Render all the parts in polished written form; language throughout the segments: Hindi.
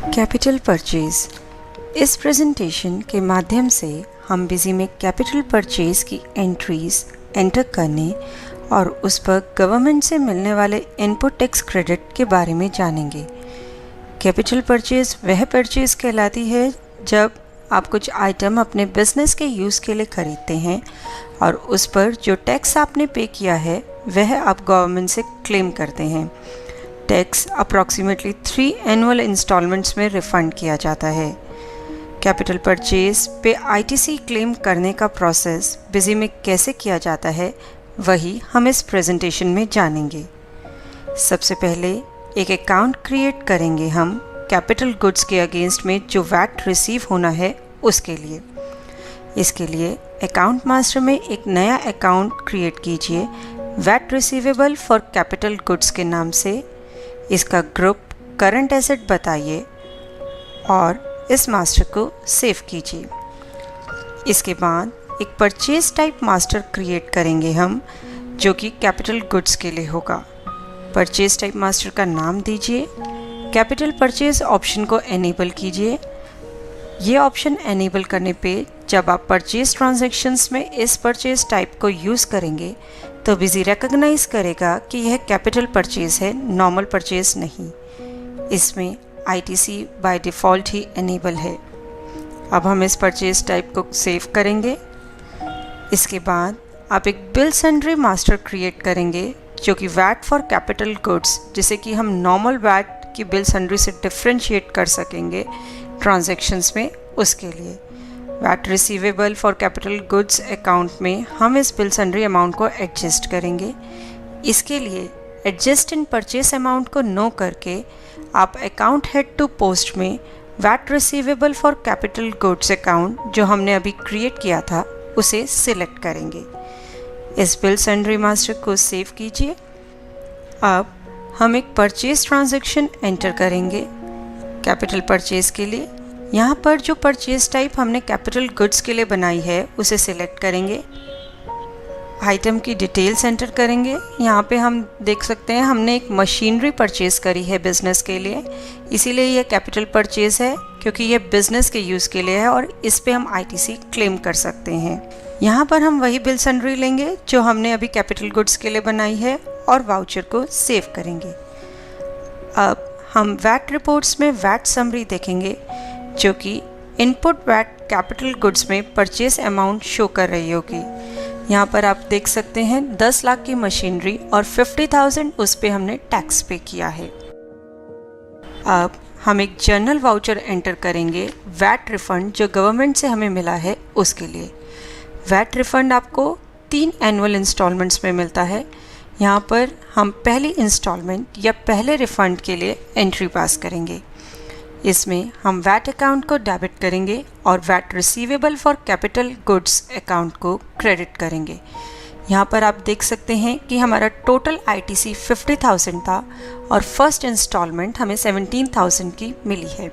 Capital purchase. इस प्रेजेंटेशन के माध्यम से हम बिजी में कैपिटल परचेज की एंट्रीज एंटर करने और उस पर गवर्नमेंट से मिलने वाले इनपुट टैक्स क्रेडिट के बारे में जानेंगे। कैपिटल परचेज वह परचेज कहलाती है जब आप कुछ आइटम अपने बिजनेस के यूज़ के लिए खरीदते हैं और उस पर जो टैक्स आपने पे किया है वह आप गवर्नमेंट से क्लेम करते हैं। टैक्स अप्रॉक्सीमेटली 3 एनुअल इंस्टॉलमेंट्स में रिफंड किया जाता है। कैपिटल परचेज पे आईटीसी क्लेम करने का प्रोसेस बिजी में कैसे किया जाता है वही हम इस प्रेजेंटेशन में जानेंगे। सबसे पहले एक अकाउंट क्रिएट करेंगे हम कैपिटल गुड्स के अगेंस्ट में जो वैट रिसीव होना है उसके लिए। इसके लिए अकाउंट मास्टर में एक नया अकाउंट क्रिएट कीजिए VAT receivable for capital goods के नाम से। इसका ग्रुप करंट एसेट बताइए और इस मास्टर को सेव कीजिए। इसके बाद एक परचेज टाइप मास्टर क्रिएट करेंगे हम जो कि कैपिटल गुड्स के लिए होगा। परचेज टाइप मास्टर का नाम दीजिए। कैपिटल परचेज ऑप्शन को एनेबल कीजिए। ये ऑप्शन एनेबल करने पे जब आप परचेज ट्रांजैक्शंस में इस परचेज टाइप को यूज़ करेंगे तो बिजी रिकॉग्नाइज करेगा कि यह कैपिटल परचेज है, नॉर्मल परचेज नहीं। इसमें ITC by default he enable है। अब हम इस परचेज टाइप को सेव करेंगे। इसके बाद आप एक बिल सन्ड्री मास्टर क्रिएट करेंगे जो कि वैट फॉर कैपिटल गुड्स, जिसे कि हम नॉर्मल वैट की बिल सन्ड्री से डिफ्रेंशिएट कर सकेंगे ट्रांजैक्शंस में, उसके लिए VAT receivable for capital goods account में हम इस बिल सन्ड्री अमाउंट को एडजस्ट करेंगे। इसके लिए एडजस्ट इन परचेस अमाउंट को नो करके आप अकाउंट हेड टू पोस्ट में VAT receivable for capital goods account जो हमने अभी क्रिएट किया था उसे सिलेक्ट करेंगे। इस बिल सन्ड्री मास्टर को सेव कीजिए। अब हम एक परचेज ट्रांजैक्शन एंटर करेंगे कैपिटल परचेज के लिए। यहाँ पर जो परचेज टाइप हमने कैपिटल गुड्स के लिए बनाई है उसे सिलेक्ट करेंगे। आइटम की डिटेल्स एंटर करेंगे। यहाँ पे हम देख सकते हैं हमने एक मशीनरी परचेज करी है बिज़नेस के लिए, इसीलिए यह कैपिटल परचेज है क्योंकि यह बिज़नेस के यूज़ के लिए है और इस पे हम आईटीसी क्लेम कर सकते हैं। यहाँ पर हम वही बिल सन्ड्री लेंगे जो हमने अभी कैपिटल गुड्स के लिए बनाई है और वाउचर को सेव करेंगे। अब हम वैट रिपोर्ट्स में वैट समरी देखेंगे जो कि इनपुट वैट कैपिटल गुड्स में परचेज अमाउंट शो कर रही होगी। यहाँ पर आप देख सकते हैं 10 लाख की मशीनरी और 50,000 उस पे हमने टैक्स पे किया है। अब हम एक जर्नल वाउचर एंटर करेंगे वैट रिफंड जो गवर्नमेंट से हमें मिला है उसके लिए। वैट रिफंड आपको 3 एनुअल इंस्टॉलमेंट्स में मिलता है। यहाँ पर हम पहली इंस्टॉलमेंट या पहले रिफंड के लिए एंट्री पास करेंगे। इसमें हम वैट अकाउंट को डेबिट करेंगे और VAT receivable for capital goods account को क्रेडिट करेंगे। यहाँ पर आप देख सकते हैं कि हमारा टोटल आईटीसी 50,000 था और फर्स्ट इंस्टॉलमेंट हमें 17,000 की मिली है।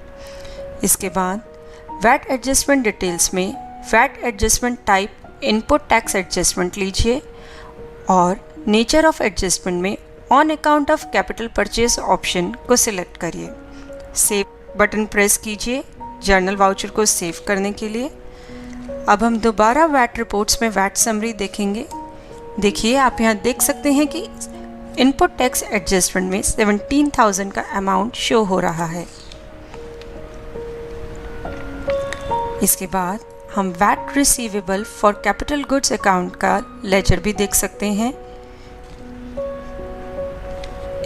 इसके बाद वैट एडजस्टमेंट डिटेल्स में VAT adjustment type input tax adjustment लीजिए और नेचर ऑफ एडजस्टमेंट में on account of capital purchase option को सिलेक्ट करिए। सेव बटन प्रेस कीजिए जर्नल वाउचर को सेव करने के लिए। अब हम दोबारा वैट रिपोर्ट्स में वैट समरी देखेंगे। देखिए आप यहाँ देख सकते हैं कि इनपुट टैक्स एडजस्टमेंट में 17,000 का अमाउंट शो हो रहा है। इसके बाद हम VAT receivable for capital goods account का लेजर भी देख सकते हैं।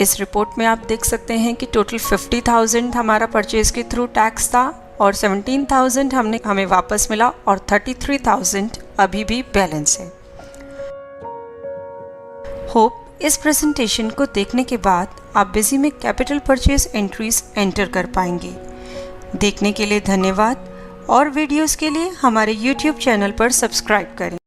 इस रिपोर्ट में आप देख सकते हैं कि टोटल 50,000 हमारा परचेज के थ्रू टैक्स था और 17,000 हमें वापस मिला और 33,000 अभी भी बैलेंस है। होप इस प्रेजेंटेशन को देखने के बाद आप बिजी में कैपिटल परचेज एंट्रीज एंटर कर पाएंगे। देखने के लिए धन्यवाद और वीडियोस के लिए हमारे YouTube चैनल पर सब्सक्राइब करें।